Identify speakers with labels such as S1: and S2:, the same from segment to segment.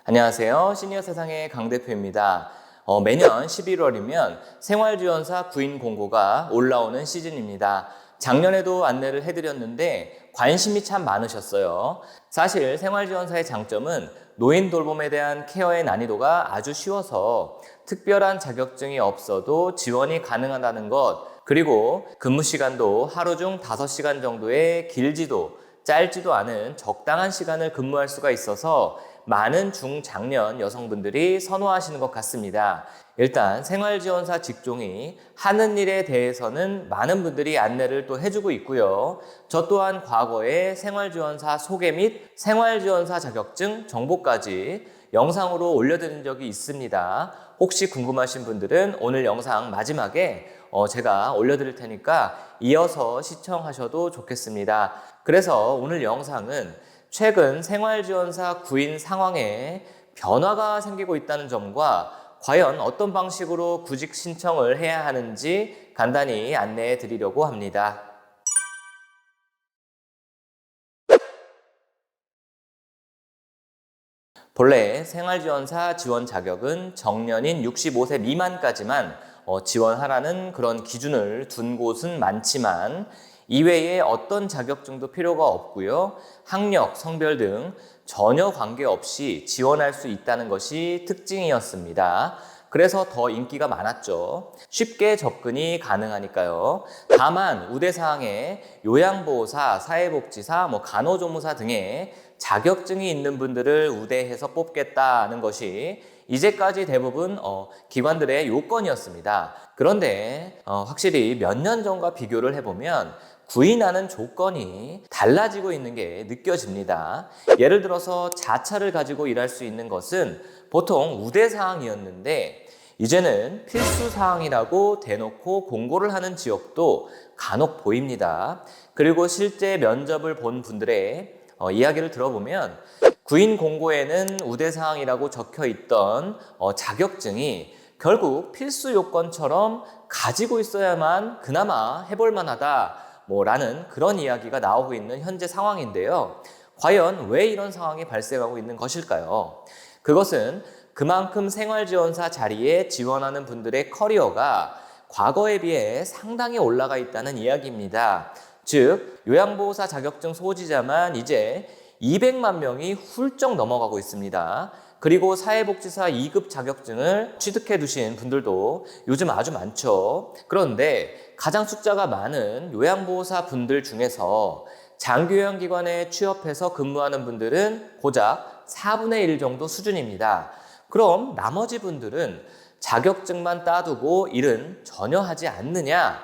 S1: 안녕하세요. 시니어 세상의 강 대표입니다. 매년 11월이면 생활지원사 구인 공고가 올라오는 시즌입니다. 작년에도 안내를 해드렸는데 관심이 참 많으셨어요. 사실 생활지원사의 장점은 노인 돌봄에 대한 케어의 난이도가 아주 쉬워서 특별한 자격증이 없어도 지원이 가능하다는 것, 그리고 근무 시간도 하루 중 5시간 정도의 길지도 짧지도 않은 적당한 시간을 근무할 수가 있어서 많은 중장년 여성분들이 선호하시는 것 같습니다. 일단 생활지원사 직종이 하는 일에 대해서는 많은 분들이 안내를 또 해주고 있고요. 저 또한 과거에 생활지원사 소개 및 생활지원사 자격증 정보까지 영상으로 올려드린 적이 있습니다. 혹시 궁금하신 분들은 오늘 영상 마지막에 제가 올려드릴 테니까 이어서 시청하셔도 좋겠습니다. 그래서 오늘 영상은 최근 생활지원사 구인 상황에 변화가 생기고 있다는 점과 과연 어떤 방식으로 구직 신청을 해야 하는지 간단히 안내해 드리려고 합니다. 본래 생활지원사 지원 자격은 정년인 65세 미만까지만 지원하라는 그런 기준을 둔 곳은 많지만 이외에 어떤 자격증도 필요가 없고요. 학력, 성별 등 전혀 관계없이 지원할 수 있다는 것이 특징이었습니다. 그래서 더 인기가 많았죠. 쉽게 접근이 가능하니까요. 다만 우대사항에 요양보호사, 사회복지사, 간호조무사 등의 자격증이 있는 분들을 우대해서 뽑겠다는 것이 이제까지 대부분 기관들의 요건이었습니다. 그런데 확실히 몇 년 전과 비교를 해보면 구인하는 조건이 달라지고 있는 게 느껴집니다. 예를 들어서 자차를 가지고 일할 수 있는 것은 보통 우대사항이었는데 이제는 필수사항이라고 대놓고 공고를 하는 지역도 간혹 보입니다. 그리고 실제 면접을 본 분들의 이야기를 들어보면 구인 공고에는 우대사항이라고 적혀 있던 자격증이 결국 필수 요건처럼 가지고 있어야만 그나마 해볼 만하다 라는 그런 이야기가 나오고 있는 현재 상황인데요. 과연 왜 이런 상황이 발생하고 있는 것일까요? 그것은 그만큼 생활지원사 자리에 지원하는 분들의 커리어가 과거에 비해 상당히 올라가 있다는 이야기입니다. 즉, 요양보호사 자격증 소지자만 이제 200만 명이 훌쩍 넘어가고 있습니다. 그리고 사회복지사 2급 자격증을 취득해 두신 분들도 요즘 아주 많죠. 그런데 가장 숫자가 많은 요양보호사 분들 중에서 장기요양기관에 취업해서 근무하는 분들은 고작 4분의 1 정도 수준입니다. 그럼 나머지 분들은 자격증만 따두고 일은 전혀 하지 않느냐?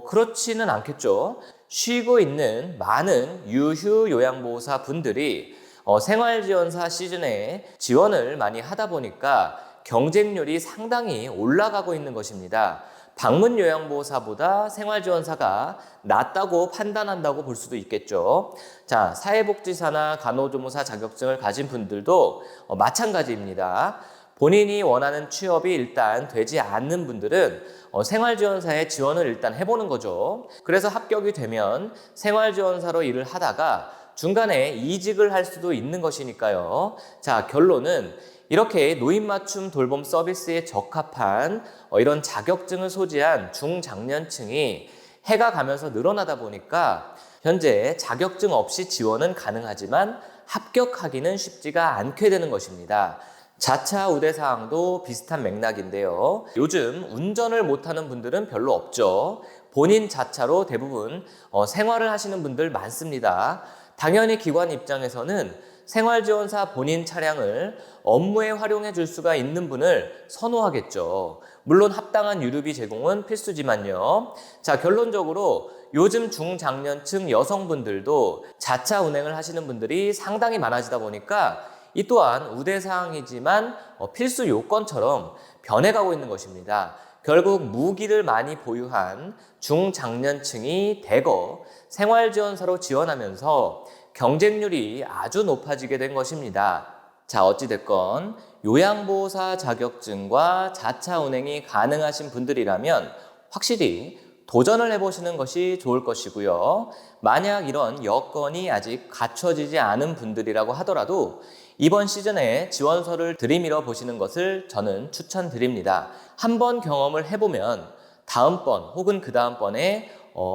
S1: 그렇지는 않겠죠. 쉬고 있는 많은 유휴 요양보호사 분들이 생활지원사 시즌에 지원을 많이 하다 보니까 경쟁률이 상당히 올라가고 있는 것입니다. 방문 요양보호사보다 생활지원사가 낫다고 판단한다고 볼 수도 있겠죠. 자, 사회복지사나 간호조무사 자격증을 가진 분들도 마찬가지입니다. 본인이 원하는 취업이 일단 되지 않는 분들은 생활지원사에 지원을 일단 해보는 거죠. 그래서 합격이 되면 생활지원사로 일을 하다가 중간에 이직을 할 수도 있는 것이니까요. 자, 결론은 이렇게 노인 맞춤 돌봄 서비스에 적합한 이런 자격증을 소지한 중장년층이 해가 가면서 늘어나다 보니까 현재 자격증 없이 지원은 가능하지만 합격하기는 쉽지가 않게 되는 것입니다. 자차 우대사항도 비슷한 맥락인데요. 요즘 운전을 못하는 분들은 별로 없죠. 본인 자차로 대부분 생활을 하시는 분들 많습니다. 당연히 기관 입장에서는 생활지원사 본인 차량을 업무에 활용해 줄 수가 있는 분을 선호하겠죠. 물론 합당한 유류비 제공은 필수지만요. 자, 결론적으로 요즘 중장년층 여성분들도 자차 운행을 하시는 분들이 상당히 많아지다 보니까 이 또한 우대사항이지만 필수 요건처럼 변해가고 있는 것입니다. 결국 무기를 많이 보유한 중장년층이 대거 생활지원사로 지원하면서 경쟁률이 아주 높아지게 된 것입니다. 자, 어찌됐건 요양보호사 자격증과 자차 운행이 가능하신 분들이라면 확실히 도전을 해보시는 것이 좋을 것이고요. 만약 이런 여건이 아직 갖춰지지 않은 분들이라고 하더라도 이번 시즌에 지원서를 들이밀어 보시는 것을 저는 추천드립니다. 한번 경험을 해보면 다음번 혹은 그 다음번에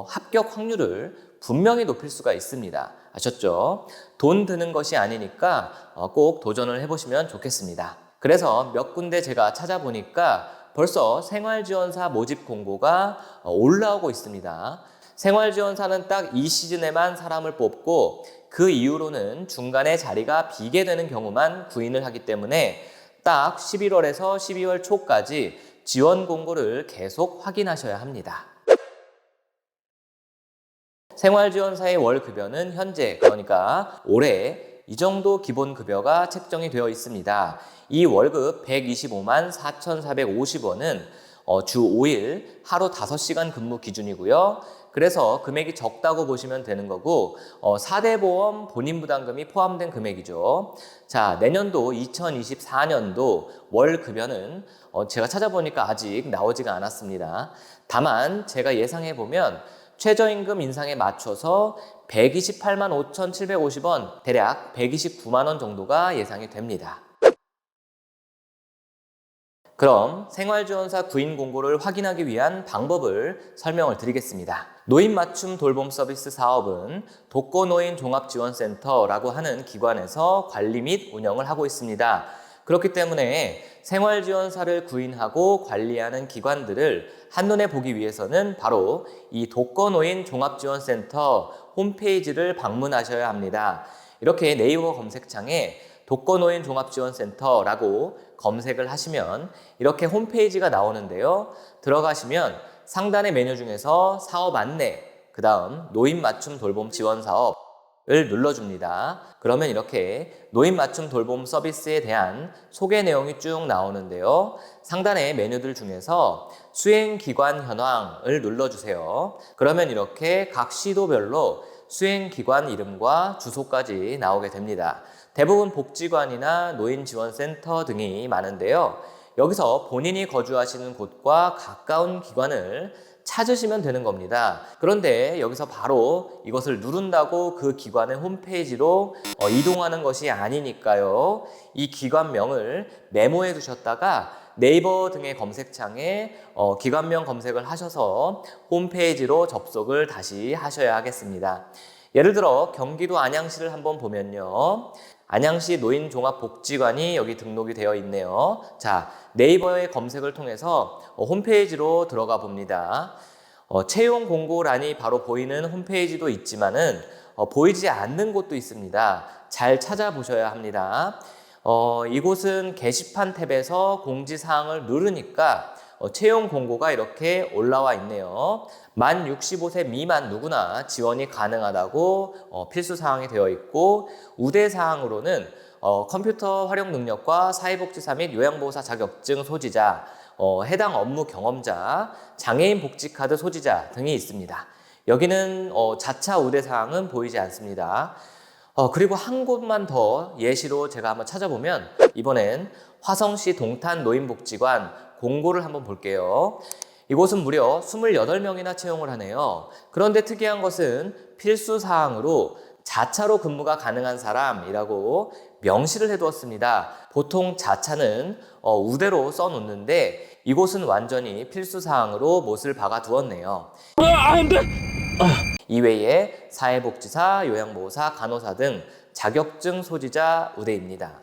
S1: 합격 확률을 분명히 높일 수가 있습니다. 아셨죠? 돈 드는 것이 아니니까 꼭 도전을 해보시면 좋겠습니다. 그래서 몇 군데 제가 찾아보니까 벌써 생활지원사 모집 공고가 올라오고 있습니다. 생활지원사는 딱 이 시즌에만 사람을 뽑고 그 이후로는 중간에 자리가 비게 되는 경우만 구인을 하기 때문에 딱 11월에서 12월 초까지 지원 공고를 계속 확인하셔야 합니다. 생활지원사의 월급여는 현재, 그러니까 올해 이 정도 기본급여가 책정이 되어 있습니다. 이 월급 125만 4,450원은 주 5일 하루 5시간 근무 기준이고요. 그래서 금액이 적다고 보시면 되는 거고 4대 보험 본인부담금이 포함된 금액이죠. 자, 내년도 2024년도 월급여는 제가 찾아보니까 아직 나오지가 않았습니다. 다만 제가 예상해 보면 최저임금 인상에 맞춰서 128만 5,750원, 대략 129만 원 정도가 예상이 됩니다. 그럼 생활지원사 구인 공고를 확인하기 위한 방법을 설명을 드리겠습니다. 노인 맞춤 돌봄 서비스 사업은 독거노인 종합지원센터라고 하는 기관에서 관리 및 운영을 하고 있습니다. 그렇기 때문에 생활지원사를 구인하고 관리하는 기관들을 한눈에 보기 위해서는 바로 이 독거노인 종합지원센터 홈페이지를 방문하셔야 합니다. 이렇게 네이버 검색창에 독거노인 종합지원센터라고 검색을 하시면 이렇게 홈페이지가 나오는데요. 들어가시면 상단의 메뉴 중에서 사업 안내, 그 다음 노인 맞춤 돌봄 지원 사업을 눌러줍니다. 그러면 이렇게 노인 맞춤 돌봄 서비스에 대한 소개 내용이 쭉 나오는데요. 상단의 메뉴들 중에서 수행기관 현황을 눌러주세요. 그러면 이렇게 각 시도별로 수행기관 이름과 주소까지 나오게 됩니다. 대부분 복지관이나 노인지원센터 등이 많은데요. 여기서 본인이 거주하시는 곳과 가까운 기관을 찾으시면 되는 겁니다. 그런데 여기서 바로 이것을 누른다고 그 기관의 홈페이지로 이동하는 것이 아니니까요. 이 기관명을 메모해 두셨다가 네이버 등의 검색창에 기관명 검색을 하셔서 홈페이지로 접속을 다시 하셔야 하겠습니다. 예를 들어 경기도 안양시를 한번 보면요. 안양시 노인종합복지관이 여기 등록이 되어 있네요. 자, 네이버의 검색을 통해서 홈페이지로 들어가 봅니다. 채용 공고란이 바로 보이는 홈페이지도 있지만은 보이지 않는 곳도 있습니다. 잘 찾아보셔야 합니다. 이곳은 게시판 탭에서 공지사항을 누르니까 채용 공고가 이렇게 올라와 있네요. 만 65세 미만 누구나 지원이 가능하다고 필수사항이 되어 있고 우대사항으로는 컴퓨터 활용 능력과 사회복지사 및 요양보호사 자격증 소지자, 해당 업무 경험자, 장애인 복지카드 소지자 등이 있습니다. 여기는 자차 우대사항은 보이지 않습니다. 그리고 한 곳만 더 예시로 제가 한번 찾아보면 이번엔 화성시 동탄 노인복지관 공고를 한번 볼게요. 이곳은 무려 28명이나 채용을 하네요. 그런데 특이한 것은 필수사항으로 자차로 근무가 가능한 사람이라고 명시를 해두었습니다. 보통 자차는 우대로 써놓는데 이곳은 완전히 필수사항으로 못을 박아두었네요. 이외에 사회복지사, 요양보호사, 간호사 등 자격증 소지자 우대입니다.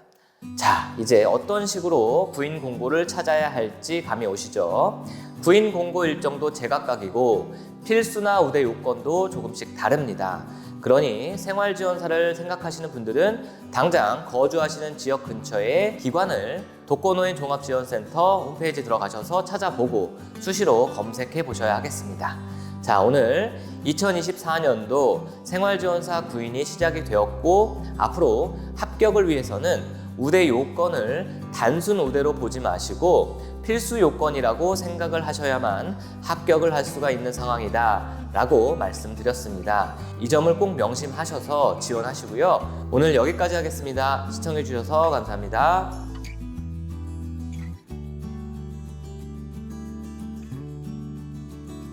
S1: 자, 이제 어떤 식으로 구인 공고를 찾아야 할지 감이 오시죠? 구인 공고 일정도 제각각이고 필수나 우대 요건도 조금씩 다릅니다. 그러니 생활지원사를 생각하시는 분들은 당장 거주하시는 지역 근처의 기관을 독거노인 종합지원센터 홈페이지 들어가셔서 찾아보고 수시로 검색해 보셔야 하겠습니다. 자, 오늘 2024년도 생활지원사 구인이 시작이 되었고 앞으로 합격을 위해서는 우대 요건을 단순 우대로 보지 마시고 필수 요건이라고 생각을 하셔야만 합격을 할 수가 있는 상황이다 라고 말씀드렸습니다. 이 점을 꼭 명심하셔서 지원하시고요. 오늘 여기까지 하겠습니다. 시청해 주셔서 감사합니다.